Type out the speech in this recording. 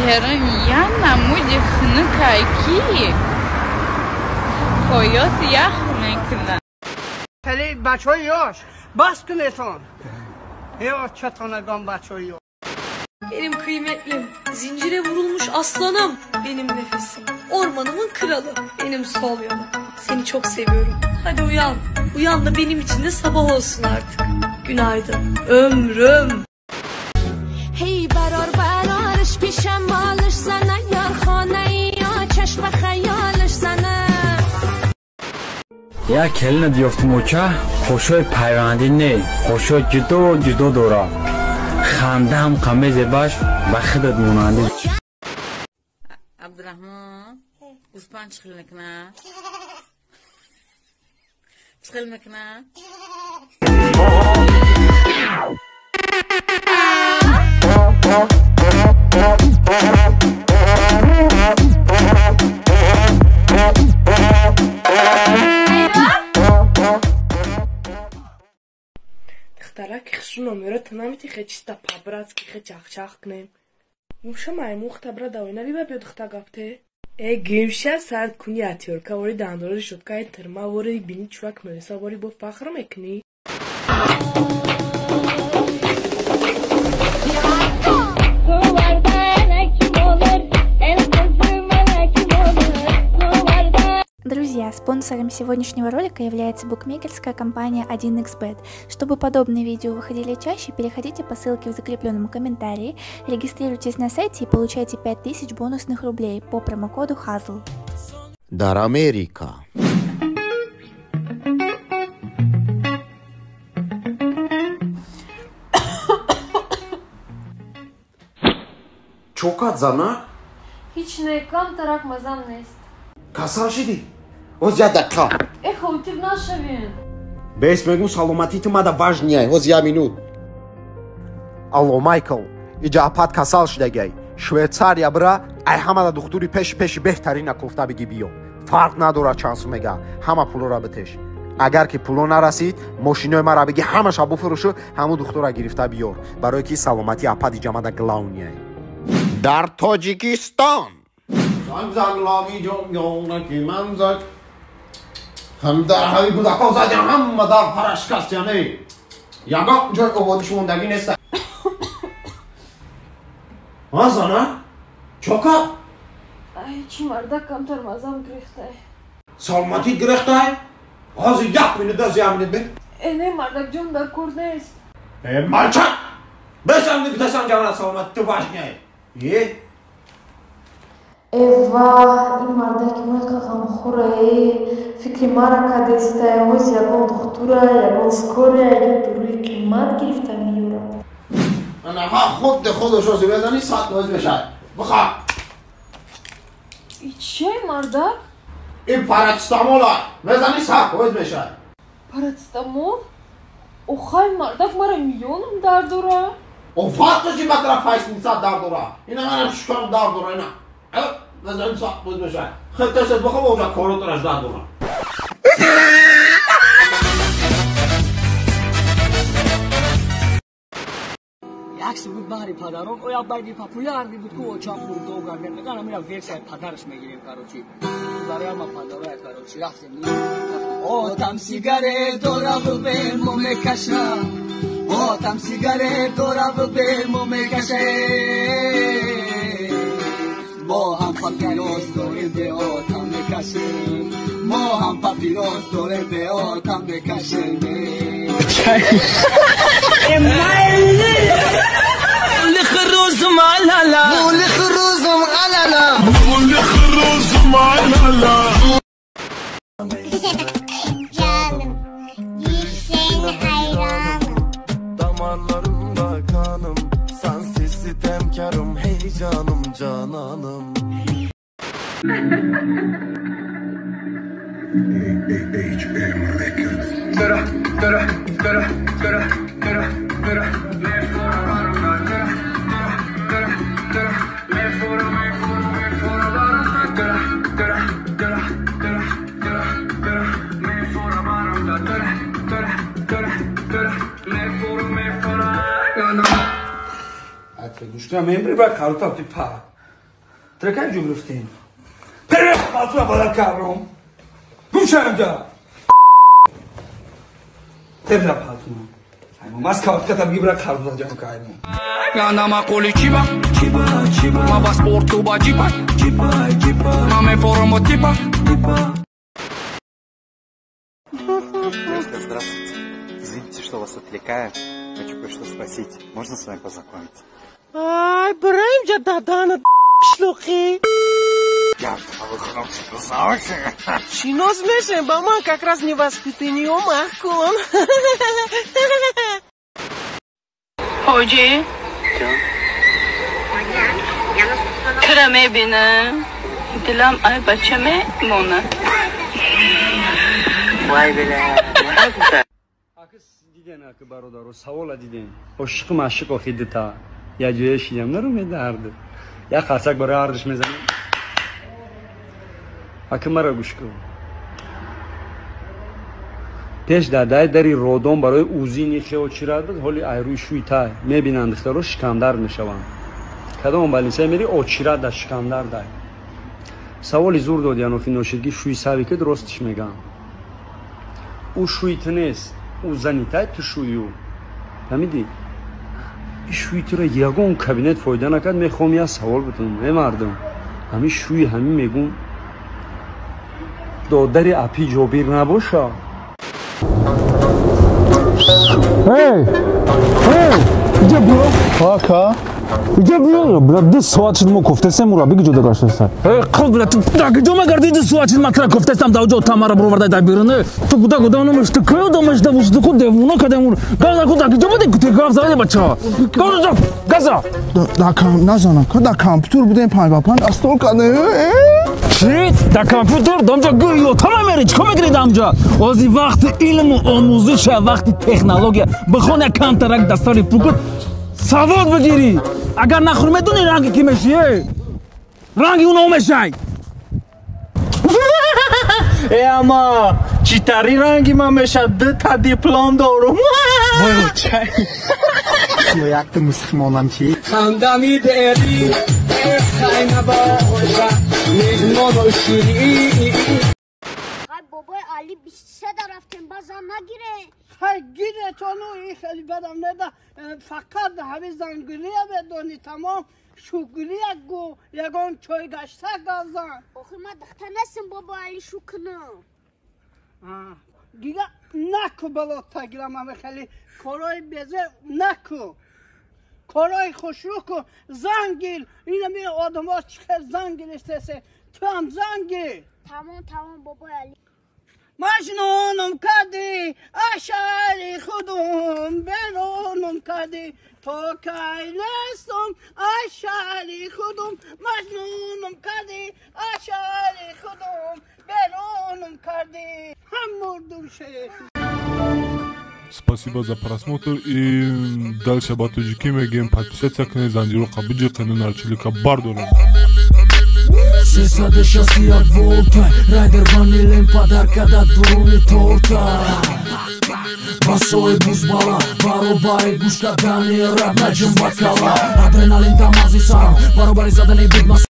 برن یا نمود خنکای کی خواهیات یخ میکنن Hele bachö yoş. Baskın eton. Ya çatanagam bachö yoş. Benim kıymetlim, zincire vurulmuş aslanım, benim nefesim, ormanımın kralı, benim sol yanım. Seni çok seviyorum. Hadi uyan, uyan da benim için de sabah olsun artık. Günaydın, ömrüm. Hey barar bararış pişem balış sana yar xanayı ya çeşme xayalış sana. Я келна диёфтум оча хошои пайвандӣ не хошои ҷудо ҷудо дорам хандаам қамезе баш ба худат монандӣ Abdurrahman uspan chiqil mikna chiqil mikna Taraki xshun omero tanamiti xechista pabratski xechaqchaqknem. Muşa maymun xtabra davina biba biod xtagapte. Gimsha sand kuni atyorka ori dandori shotkay terma ori bini chuak melesa ori bo fakhra mekni. Друзья, спонсором сегодняшнего ролика является букмекерская компания 1xbet. Чтобы подобные видео выходили чаще, переходите по ссылке в закрепленном комментарии, регистрируйтесь на сайте и получайте 5000 бонусных рублей по промокоду HAZL. Dar America. Çok zana? Hiç ne kam tarak mazam nest. Kasal şidi. Oz ya dakika. Utiv nashavin. Bes megun salomatiti mada важнее. Oz ya minut. Allo Michael. Ijapат kasal shidagay. Shveysariya bira ay hamada duxturi pesh behtarina kofta bigi biyo. Farq nadora chansu mega. Hama pulora betesh. Agar ki pulo narasid, moshinoy mara bigi hamash bufurushu hamu duxtora girifta biyor. Baroye ki salomati apad ijamada glauniye. Dar Tojikiston. Zang lavi jona ki manzak. Ham dar havi buda kozadyan hamma dar parashkas jane. Yaga joy ovodish mondagi nesta. Ha sana? Çoka? Ay çim arda kam tar mazam griftay. Salmati griftay? Az yak beni de ziyamet mi? Ne mardak jonda kurnes. Malçak! Beşen de bitesan cana salmati важнее. Ye? Eyvah, imardaki mekağım xurayı, fikri mara kadeste, oz yagon doktora, yagon skore, yeduru klimat giriftem yura. Ana ha خود خودشو بزنی ساعت باز بشه. بخواه. Şey mardak? Paracetamol بزنی ساعت باز بشه. Paracetamol? Ohay mardak mara milyonum dardora. O farklı ki bakıra faizini saat dardora. Yine bana şükran dardora yine. Evet. بزنی ساعت باز بشه. خیلی تست بخواه اوجا کارو ترش دردora. عکس بود بحری پدرم او یا بایدی پاپولار بود که چاپ بود تو گرم میگن میرم ویبسایت پدرش میگیریم کاروچی برای ما پدرای کاروچی رفتیم آتم سیگارت دورا به مو میکشم آتم سیگارت دورا به مو میکشه ما هم پاپیروس دوریم به آتم میکشیم ما هم پاپیروس دوریم به آتم میکشیم مولي خروز معللا مولي خروز معللا مولي خروز معللا Canım, bir seni hayranım. Damarlarımda kanım, sensiz sitemkarım, hey canım cananım. Dushka membri ba karuta tipa. Трекай джу грифтин. Пере палтуна бала кавром. Гушамда. Терда палтуна. Аймо Москва катаб гибра қарза ҷам каймо. Ганда мақоли чиба, ма ба спорту ба ҷиба, ма меформо типа. Девушка, здравствуйте. Извините, что вас отвлекаю. Хочу кое-что спросить. Можно с вами познакомиться? Ай, Брэмджа дадана шлюхи. Я получил красавчик. Чино смешен, бама как раз невоспитанный умахкун. Hoji. Kreme bine. Dilam ay bachame mona. Vay bile. Akıs diden akı barodaru savola diden. Oşık maşık o xidita. Ya ceş yamlarım edardı. Ya qasak bara ardış mezanı. Akı mara guşku. Пеш дадай дари родон барои узини хеочирад ҳоли айрӯи шуйтай мебинанд духтаро шикамдар мешаванд. Кадом балинса мери очирад да шикамдар дай. Саволи зур доди анофи ношидги шуй савикид ростиш мегам. У шуйт нест, у занитай ту шуйю. Фаҳмиди? шуйтро ягон кабинет фоида накард мехоҳам я савол бутунам. Е мардум, ҳамин шуи ҳамин мегӯн додари апи ҷобир набоша. Эй! Эй! Где был? Пока. Где был? Блядь, ты суачит мо кофтесем ура биг ҷуда гашта. Эй, қыл блядь, так ҷома гарди ты суачит матра кофтесам да ҷо тамара броварда да бирне. Tu куда куда намаш ты кё дамаш да вуш ку девуна кадамур. Газа куда ҷома де ты гав заде бача. Газа газа. Да кам назана, да компьютер будем пан бапан астол кане. Чи? Да компьютер дамҷа гӯё тамам мерич комегри дамҷа. Ози вақти илму омӯзиш вақти технология бихон як камтарак дастари пукут савод бигирӣ. Агар нахӯр медони ранги ки мешие? Ранги уно мешай. Ама читари ранги ма меша та диплом дорум. Чай. Ну як ты мусульманам чи? Хандами дери хайна боша межмон шири. Ay baba Ali bitse de raften bazana gire. Hay gire tonu iyi خیلی بدم نده فقط همین زنگلیه بدونی تمام شوگلیه گو یگان چای گشته گازن آخه ما دختر نسیم بابا علی شو کنه دیگه نکو بلوتا گیرم همه خیلی کارای بزه نکو کارای خوشرو کو زنگیل اینه می آدم ها چکر زنگیل استیسه تو هم زنگیل tamam baba Ali مجنونم کردی اشعاری خودم برونم کردی تا کیلستم اشعاری خودم مجنونم کردی اشعاری خودم برونم کردی هم مردم شیخ. Спасибо за просмотр и дальше батуджики мегем подписаться к Незанжиру Кабиджи канал Чилика Бардора. Сесаде шасси от волта Райдер ванилен подарка да дуруни торта Басои бузбала Баробари гушка дани раб наҷм бакала Адреналин тамази сарам Баробари задани буд